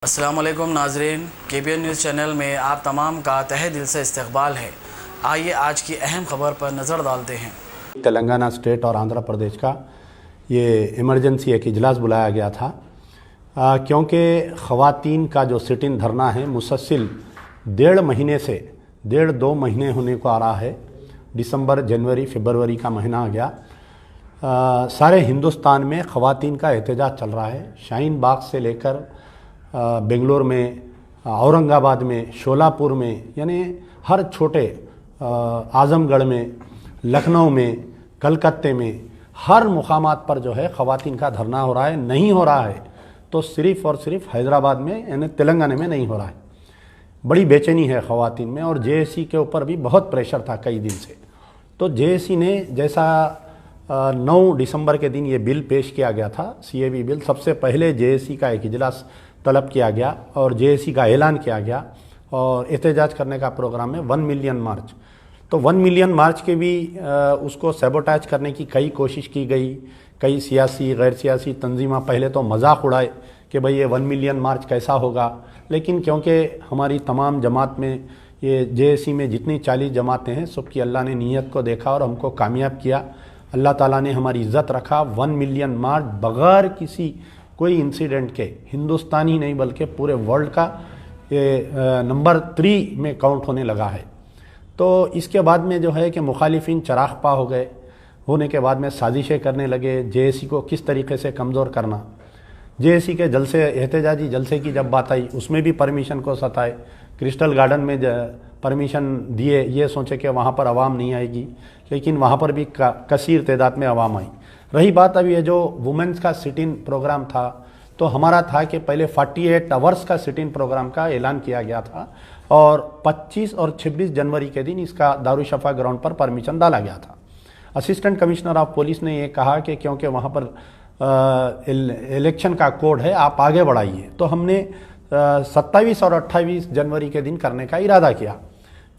अस्सलामुअलैकुम नाजरीन, KPN news channel में आप तमाम का तहे दिल से इस्तकबाल है। आइए आज की अहम खबर पर नज़र डालते हैं। तेलंगाना स्टेट और आंध्र प्रदेश का ये इमरजेंसी एक इजलास बुलाया गया था क्योंकि ख़वातीन का जो सिट इन धरना है मुसलसल 1.5 महीने से 1.5-2 महीने होने को आ रहा है। दिसंबर, जनवरी, फरवरी का महीना आ गया। सारे हिंदुस्तान में ख़वातीन का एहतजाज चल रहा है। शाहीन बाग से लेकर बेंगलोर में, औरंगाबाद में, शोलापुर में, यानी हर छोटे आज़मगढ़ में, लखनऊ में, कलकत्ते में, हर मुकामात पर जो है ख़वातीन का धरना हो रहा है। नहीं हो रहा है तो सिर्फ़ और सिर्फ हैदराबाद में यानी तेलंगाना में नहीं हो रहा है। बड़ी बेचैनी है ख़वातीन में और JSC के ऊपर भी बहुत प्रेशर था कई दिन से। तो JSC ने जैसा 9 दिसंबर के दिन ये बिल पेश किया गया था, CAB बिल, सबसे पहले JSC का एक इजलास तलब किया गया और JSC का ऐलान किया गया और एहतजाज करने का प्रोग्राम है 1 मिलियन मार्च। तो 1 मिलियन मार्च के भी उसको सैबोटाज करने की कई कोशिश की गई। कई सियासी गैर सियासी तंजीमें पहले तो मजाक उड़ाए कि भाई ये 1 मिलियन मार्च कैसा होगा, लेकिन क्योंकि हमारी तमाम जमात में ये JSC में जितनी 40 जमातें हैं सबकी अल्लाह ने नीयत को देखा और हमको कामयाब किया। अल्लाह ताला ने हमारी इज़्ज़त रखा। 1 मिलियन मार्च बग़ैर किसी कोई इंसिडेंट के हिंदुस्तान ही नहीं बल्कि पूरे वर्ल्ड का ये नंबर 3 में काउंट होने लगा है। तो इसके बाद में जो है कि मुखालिफिन चरागपा हो गए। होने के बाद में साजिशें करने लगे JSC को किस तरीके से कमज़ोर करना। JSC के जलसे, एहतजाजी जलसे की जब बात आई उसमें भी परमिशन को सताए। क्रिस्टल गार्डन में परमिशन दिए, ये सोचे कि वहाँ पर आवाम नहीं आएगी, लेकिन वहाँ पर भी कसीर तादाद में आवाम आई। रही बात अब ये जो वुमेंस का सिट इन प्रोग्राम था, तो हमारा था कि पहले 48 आवर्स का सिट इन प्रोग्राम का ऐलान किया गया था और 25 और 26 जनवरी के दिन इसका दारुशफ़ा ग्राउंड पर परमिशन डाला गया था। असिस्टेंट कमिश्नर ऑफ पुलिस ने ये कहा कि क्योंकि वहाँ पर इलेक्शन का कोड है, आप आगे बढ़ाइए। तो हमने 27 और 28 जनवरी के दिन करने का इरादा किया।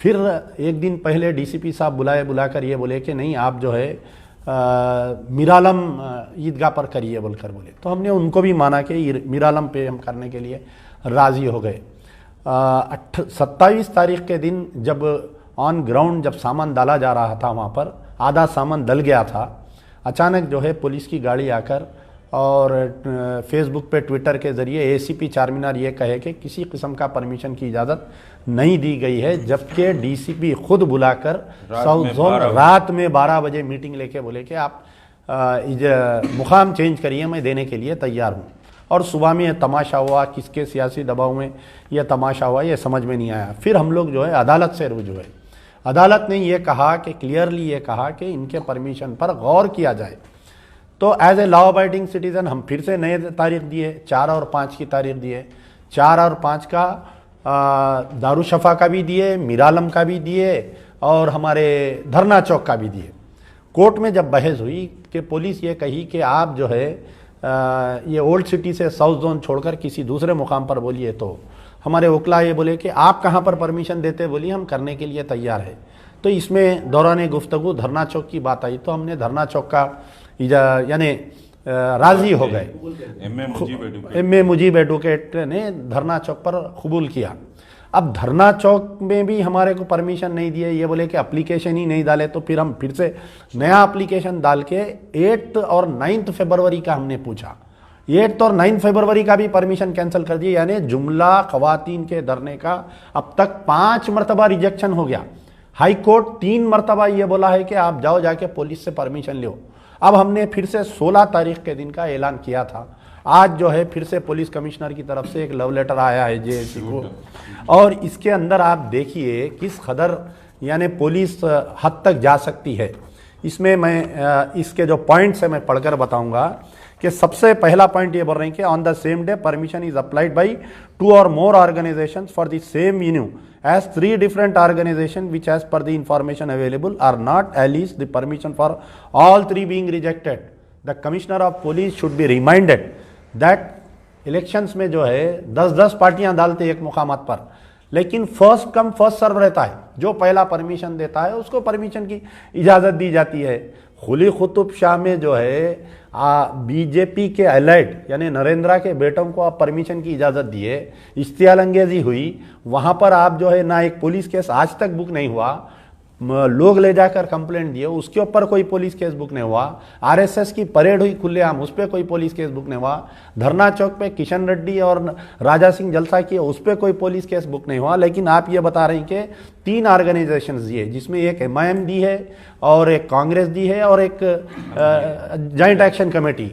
फिर एक दिन पहले DCP साहब बुलाकर ये बोले कि नहीं, आप जो है मीरालम ईदगाह पर करिए बोलकर बोले। तो हमने उनको भी माना कि मीरालम पे हम करने के लिए राज़ी हो गए। 27 तारीख के दिन जब ऑन ग्राउंड जब सामान डाला जा रहा था, वहाँ पर आधा सामान डल गया था। अचानक जो है पुलिस की गाड़ी आकर और फेसबुक पे, ट्विटर के ज़रिए ACP चारमीनार ये कहे कि किसी किस्म का परमिशन की इजाज़त नहीं दी गई है, जबकि DCP खुद बुलाकर साउथ जोन रात में 12 बजे मीटिंग लेके बोले कि आप मुकाम चेंज करिए, मैं देने के लिए तैयार हूँ। और सुबह में यह तमाशा हुआ, किसके सियासी दबाव में यह तमाशा हुआ ये समझ में नहीं आया। फिर हम लोग जो है अदालत से रुजू हुए। अदालत ने यह कहा कि क्लियरली ये कहा कि इनके परमिशन पर गौर किया जाए। तो as a law abiding citizen हम फिर से नए तारीख दिए, 4 और 5 की तारीख दिए। 4 और 5 का दारुशफ़ा का भी दिए, मीरालम का भी दिए और हमारे धरना चौक का भी दिए। कोर्ट में जब बहस हुई कि पुलिस ये कही कि आप जो है ये ओल्ड सिटी से साउथ जोन छोड़कर किसी दूसरे मुकाम पर बोलिए, तो हमारे वकला ये बोले कि आप कहाँ पर परमिशन देते, बोलिए हम करने के लिए तैयार है। तो इसमें दौरान गुफ्तगू धरना चौक की बात आई, तो हमने धरना चौक का यानी राज़ी हो गए। MA मुजीब एडवोकेट ने धरना चौक पर कबूल किया। अब धरना चौक में भी हमारे को परमिशन नहीं दिए, ये बोले कि एप्लीकेशन ही नहीं डाले। तो फिर हम फिर से नया एप्लीकेशन डाल के 8 और 9 फरवरी का हमने पूछा। 8 और 9 फरवरी का भी परमिशन कैंसिल कर दिया, यानी जुमला ख़वातीन के धरने का अब तक 5 मरतबा रिजेक्शन हो गया। हाई कोर्ट 3 मरतबा ये बोला है कि आप जाओ जाके पुलिस से परमिशन लो। अब हमने फिर से 16 तारीख के दिन का ऐलान किया था। आज जो है फिर से पुलिस कमिश्नर की तरफ से एक लव लेटर आया है JSC को, और इसके अंदर आप देखिए किस कदर यानी पुलिस हद तक जा सकती है। इसमें मैं इसके जो पॉइंट्स है मैं पढ़कर बताऊंगा कि सबसे पहला पॉइंट ये बोल रहे हैं कि on the same day permission is applied by 2 और more organisations for the same venue as 3 different organizations which as per the information available are not released the permission for all 3 being rejected. The commissioner of police should be reminded that elections में जो है 10-10 पार्टियां डालते एक मुकामात पर, लेकिन first come first serve रहता है, जो पहला परमिशन देता है उसको परमिशन की इजाज़त दी जाती है। खुली कुतुब शाह में जो है बीजेपी के एलाइड यानी नरेंद्र के बेटों को आप परमिशन की इजाज़त दिए, इश्तियाल अंगेजी हुई, वहाँ पर आप जो है ना एक पुलिस केस आज तक बुक नहीं हुआ, लोग ले जाकर कंप्लेंट दिए, उसके ऊपर कोई पुलिस केस बुक नहीं हुआ। आरएसएस की परेड हुई खुलेआम, उस पर कोई पुलिस केस बुक नहीं हुआ। धरना चौक पे किशन रेड्डी और राजा सिंह जलसा किए, उस पर कोई पुलिस केस बुक नहीं हुआ। लेकिन आप ये बता रहे हैं कि 3 ऑर्गेनाइजेशंस दिए, जिसमें एक MIM दी है और एक कांग्रेस दी है और एक जॉइंट एक्शन कमेटी।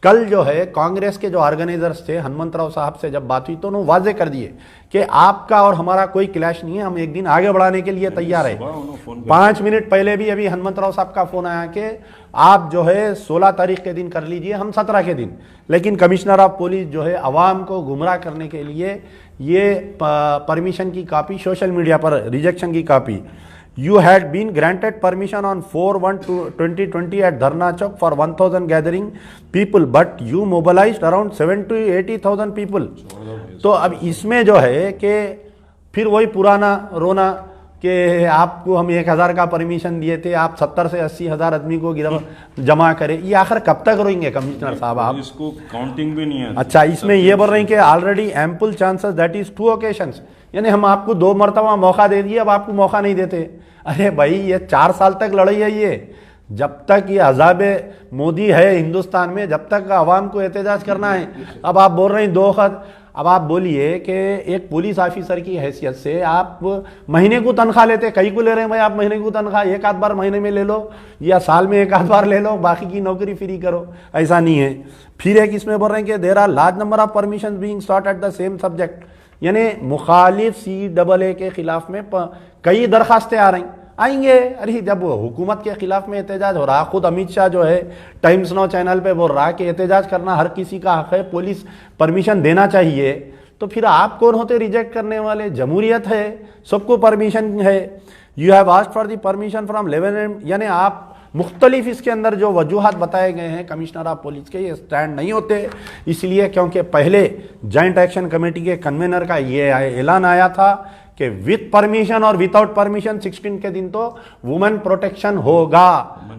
कल जो है कांग्रेस के जो ऑर्गेनाइजर्स थे, हनुमंतराव साहब से जब बात हुई तो उन्होंने वाजे कर दिए कि आपका और हमारा कोई क्लैश नहीं है, हम एक दिन आगे बढ़ाने के लिए तैयार है। 5 मिनट पहले भी अभी हनुमंतराव साहब का फोन आया कि आप जो है 16 तारीख के दिन कर लीजिए, हम 17 के दिन। लेकिन कमिश्नर ऑफ पुलिस जो है अवाम को गुमराह करने के लिए ये परमिशन की कॉपी सोशल मीडिया पर, रिजेक्शन की copy, You had been granted permission on 4/1/2020 at Dharna Chowk for 1,000 gathering people, but you mobilized around 70,000 to 80,000 people. तो अब इसमें जो है कि फिर वही पुराना रोना कि आपको हम 1,000 का परमिशन दिए थे, आप 70 से 80 हज़ार आदमी को जमा करें। ये आखिर कब तक रोएंगे कमिश्नर साहब आप? इसको काउंटिंग भी नहीं है। अच्छा, इसमें ये बोल रहे हैं कि already ample chances that is 2 occasions, यानी हम आपको 2 मरतबा मौका दे दिए, अब आपको मौका नहीं देते। अरे भाई, ये 4 साल तक लड़ाई है ये, जब तक ये अजाब मोदी है हिंदुस्तान में, जब तक आवाम को एहतजाज करना है। अब आप बोल रहे हैं 2 खत, अब आप बोलिए कि एक पुलिस ऑफिसर की हैसियत से आप महीने को तनख्वाह लेते, कई को ले रहे हैं भाई आप महीने को तनख्वाह, एक आध बार महीने में ले लो या साल में एक आध बार ले लो, बाकी की नौकरी फ्री करो, ऐसा नहीं है। फिर एक इसमें बोल रहे हैं कि there are large number of permission being sought at the same subject, यानी मुखालिफ CAA के खिलाफ में कई दरखास्तें आ रही आएंगे। अरे जब हुकूमत के खिलाफ में एहतजाज हो रहा, खुद अमित शाह जो है टाइम्स नाउ चैनल पे बोल रहा कि एहतजाज करना हर किसी का हक है, पुलिस परमिशन देना चाहिए, तो फिर आप कौन होते रिजेक्ट करने वाले? जमहूरियत है, सबको परमिशन है। You have asked for the permission from 11 यानी आप मुख्तलिफ इसके अंदर जो वजूहात बताए गए हैं कमिश्नर ऑफ पुलिस के, ये स्टैंड नहीं होते, इसलिए क्योंकि पहले जॉइंट एक्शन कमेटी के कन्वेनर का ये ऐलान आया था कि विथ परमिशन और विदाउट परमिशन 16 के दिन तो वुमेन प्रोटेक्शन होगा।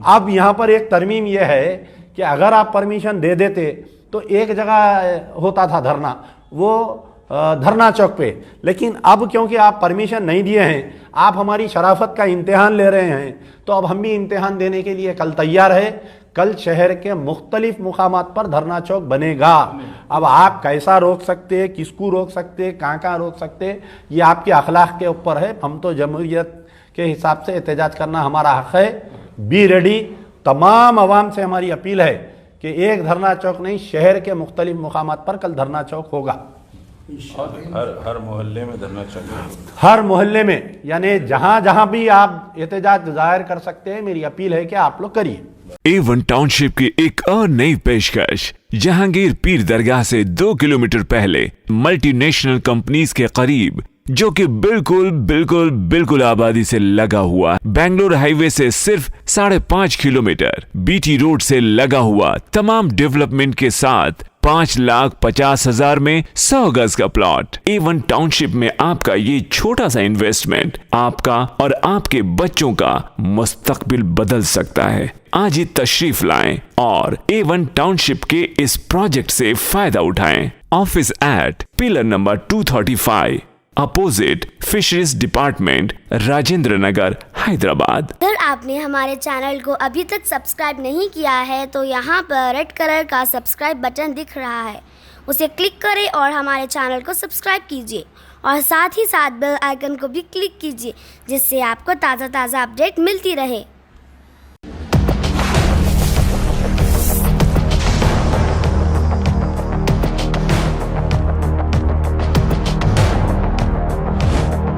अब यहाँ पर एक तरमीम यह है कि अगर आप परमिशन दे देते तो एक जगह होता था धरना, वो धरना चौक पे, लेकिन अब क्योंकि आप परमिशन नहीं दिए हैं, आप हमारी शराफत का इम्तिहान ले रहे हैं, तो अब हम भी इम्तिहान देने के लिए कल तैयार है। कल शहर के मुख्तलिफ मुकामात पर धरना चौक बनेगा। अब आप कैसा रोक सकते हैं, किसको रोक सकते हैं, कहाँ रोक सकते हैं, ये आपके अखलाक के ऊपर है। हम तो जमहूरियत के हिसाब से एहतजाज करना हमारा हक है। Be ready. तमाम आवाम से हमारी अपील है कि एक धरना चौक नहीं, शहर के मुख्तलिफ मुकामात पर कल धरना चौक होगा। हर मोहल्ले में धरना चौक, हर मोहल्ले में, यानी जहां जहां भी आप एहतजाज जाहिर कर सकते हैं, मेरी अपील है कि आप लोग करिए। A1 टाउनशिप की एक और नई पेशकश, जहांगीर पीर दरगाह से 2 किलोमीटर पहले मल्टीनेशनल कंपनीज के करीब, जो कि बिल्कुल आबादी से लगा हुआ, बेंगलोर हाईवे से सिर्फ 5.5 किलोमीटर, BT रोड से लगा हुआ, तमाम डेवलपमेंट के साथ 5,50,000 में 100 गज का प्लॉट। A1 टाउनशिप में आपका ये छोटा सा इन्वेस्टमेंट आपका और आपके बच्चों का मुस्तकबिल बदल सकता है। आज ही तशरीफ लाएं और A1 टाउनशिप के इस प्रोजेक्ट से फायदा उठाएं। Office at pillar number 235 opposite fisheries department, Rajendra Nagar, Hyderabad. अगर आपने हमारे चैनल को अभी तक सब्सक्राइब नहीं किया है तो यहाँ पर रेड कलर का सब्सक्राइब बटन दिख रहा है, उसे क्लिक करें और हमारे चैनल को सब्सक्राइब कीजिए और साथ ही साथ बेल आइकन को भी क्लिक कीजिए, जिससे आपको ताज़ा अपडेट मिलती रहे।